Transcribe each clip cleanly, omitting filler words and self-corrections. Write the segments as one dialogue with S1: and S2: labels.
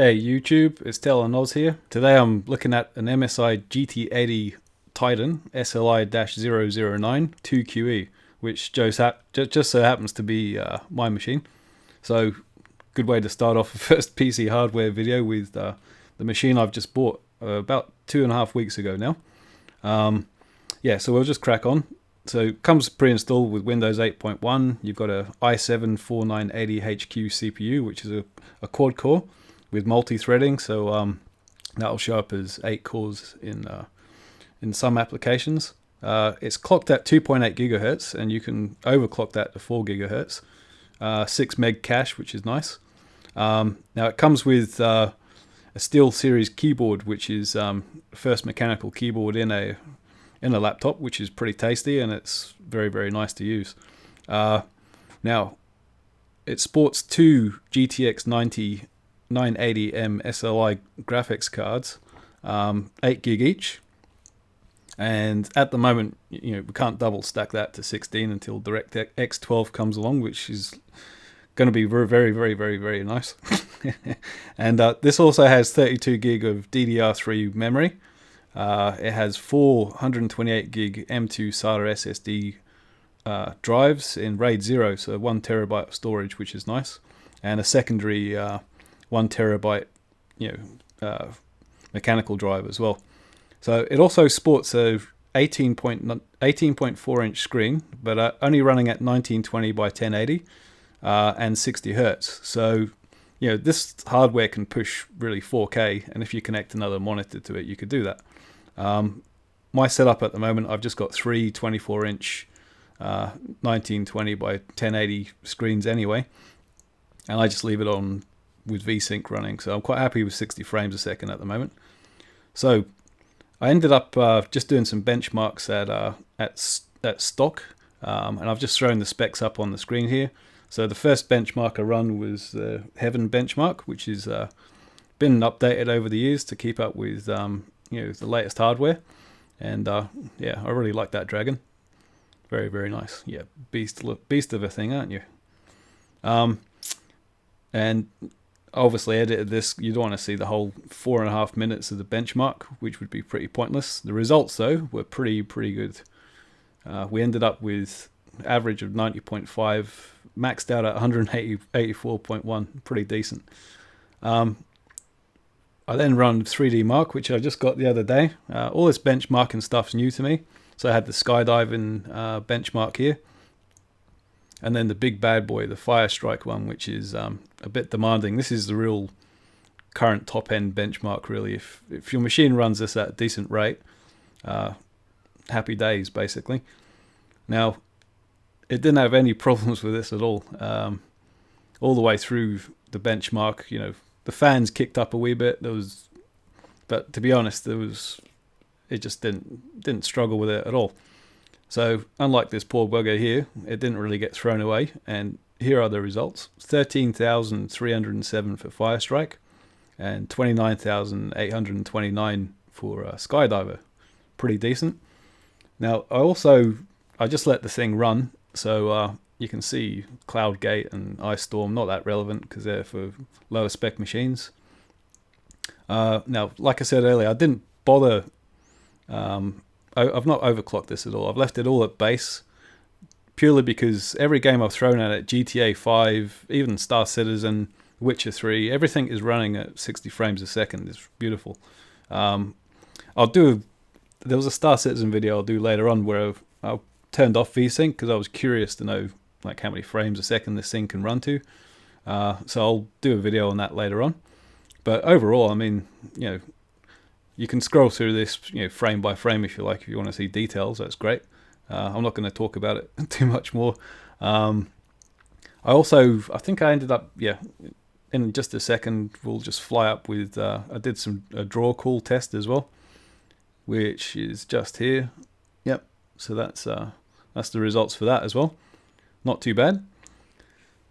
S1: Hey YouTube, it's Talon Oz here. Today I'm looking at an MSI GT80 Titan SLI-009 2QE, which just so happens to be my machine. So, good way to start off the first PC hardware video with the machine I've just bought about 2.5 weeks ago now. Yeah, so we'll just crack on. So it comes pre-installed with Windows 8.1. You've got a i7-4980HQ CPU, which is a quad core with multi-threading, so that'll show up as 8 cores in some applications. It's clocked at 2.8 gigahertz, and you can overclock that to 4 gigahertz. 6 meg cache, which is nice. Now it comes with a SteelSeries keyboard, which is first mechanical keyboard in a laptop, which is pretty tasty, and it's very, very nice to use. Now, it sports two GTX 980M SLI graphics cards, 8 gig each, and at the moment, we can't double stack that to 16 until DirectX 12 comes along, which is going to be very, very, very, very, very nice. And this also has 32 gig of DDR3 memory. It has 428 gig M2 SATA SSD drives in RAID 0, so 1 terabyte of storage, which is nice, and a secondary 1 terabyte mechanical drive as well. So it also sports a 18.4 inch screen, but only running at 1920 by 1080 and 60 hertz. So this hardware can push really 4K, and if you connect another monitor to it, you could do that. My setup at the moment, I've just got three 24-inch 1920 by 1080 screens anyway, and I just leave it on with VSync running, so I'm quite happy with 60 frames a second at the moment. So I ended up just doing some benchmarks at stock, and I've just thrown the specs up on the screen here. So the first benchmark I run was the Heaven benchmark, which has been updated over the years to keep up with the latest hardware, and yeah, I really like that Dragon. Very, very nice. Yeah, beast of a thing, aren't you? And obviously edited this. You don't want to see the whole 4.5 minutes of the benchmark, which would be pretty pointless. The results though were pretty good. We ended up with average of 90.5, maxed out at 184.1, pretty decent. I then run 3D Mark, which I just got the other day. All this benchmarking stuff's new to me. So I had the skydiving benchmark here, and then the big bad boy, the Firestrike one, which is a bit demanding. This is the real current top-end benchmark, really. If your machine runs this at a decent rate, happy days, basically. Now, it didn't have any problems with this at all. All the way through the benchmark, the fans kicked up a wee bit. But to be honest, it just didn't struggle with it at all. So unlike this poor bugger here, it didn't really get thrown away. And here are the results: 13,307 for Firestrike, and 29,829 for Skydiver. Pretty decent. Now I just let the thing run, so you can see CloudGate and Ice Storm, not that relevant because they're for lower spec machines. Now, like I said earlier, I didn't bother. I've not overclocked this at all. I've left it all at base, purely because every game I've thrown at it, GTA 5, even Star Citizen, Witcher 3, everything is running at 60 frames a second. It's beautiful. There was a Star Citizen video I'll do later on where I turned off VSync because I was curious to know how many frames a second this thing can run to. So I'll do a video on that later on. But overall, I mean, you can scroll through this, frame by frame if you like. If you want to see details, that's great. I'm not going to talk about it too much more. I think I ended up, in just a second, we'll just fly up with. I did a draw call test as well, which is just here. Yep. So that's the results for that as well. Not too bad.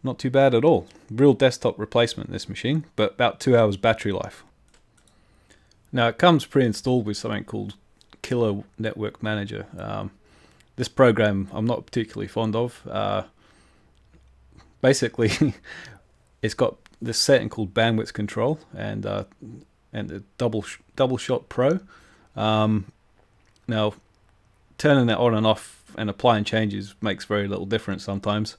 S1: Not too bad at all. Real desktop replacement, this machine, but about 2 hours battery life. Now it comes pre-installed with something called Killer Network Manager. This program I'm not particularly fond of. Basically, it's got this setting called bandwidth control and the double shot pro. Now, turning it on and off and applying changes makes very little difference sometimes.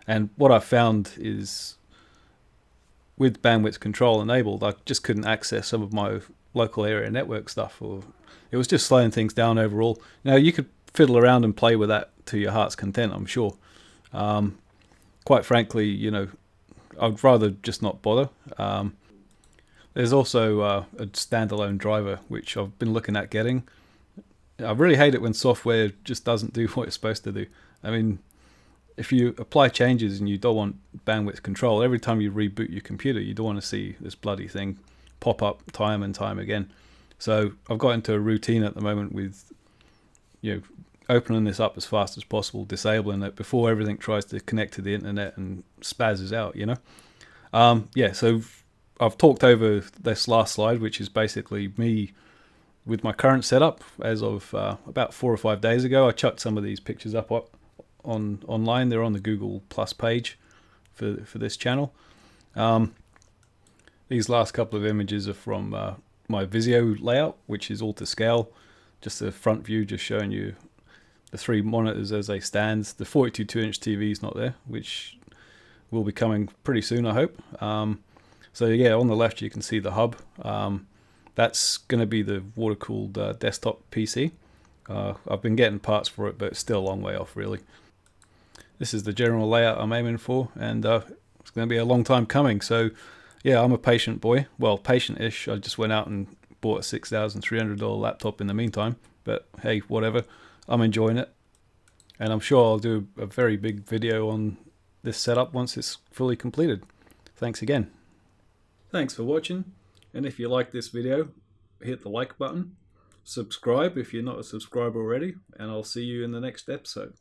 S1: And what I found is with bandwidth control enabled, I just couldn't access some of my local area network stuff, or it was just slowing things down overall. Now, you could fiddle around and play with that to your heart's content, I'm sure. Quite frankly, you know, I'd rather just not bother. There's also a standalone driver, which I've been looking at getting. I really hate it when software just doesn't do what it's supposed to do. I mean, if you apply changes and you don't want bandwidth control, every time you reboot your computer, you don't want to see this bloody thing pop up time and time again. So I've got into a routine at the moment with, you know, opening this up as fast as possible, disabling it before everything tries to connect to the internet and spazzes out, you know. Yeah, so I've talked over this last slide, which is basically me with my current setup as of about 4 or 5 days ago. I chucked some of these pictures up online. They're on the Google Plus page for this channel. These last couple of images are from my Vizio layout, which is all to scale. Just a front view, just showing you the 3 monitors as they stand. The 42.2-inch TV is not there, which will be coming pretty soon, I hope. So yeah, on the left you can see the hub. That's going to be the water-cooled desktop PC. I've been getting parts for it, but it's still a long way off, really. This is the general layout I'm aiming for, and it's going to be a long time coming. So yeah, I'm a patient boy. Well, patient-ish. I just went out and bought a $6,300 laptop in the meantime. But hey, whatever. I'm enjoying it. And I'm sure I'll do a very big video on this setup once it's fully completed. Thanks again. Thanks for watching. And if you like this video, hit the like button. Subscribe if you're not a subscriber already. And I'll see you in the next episode.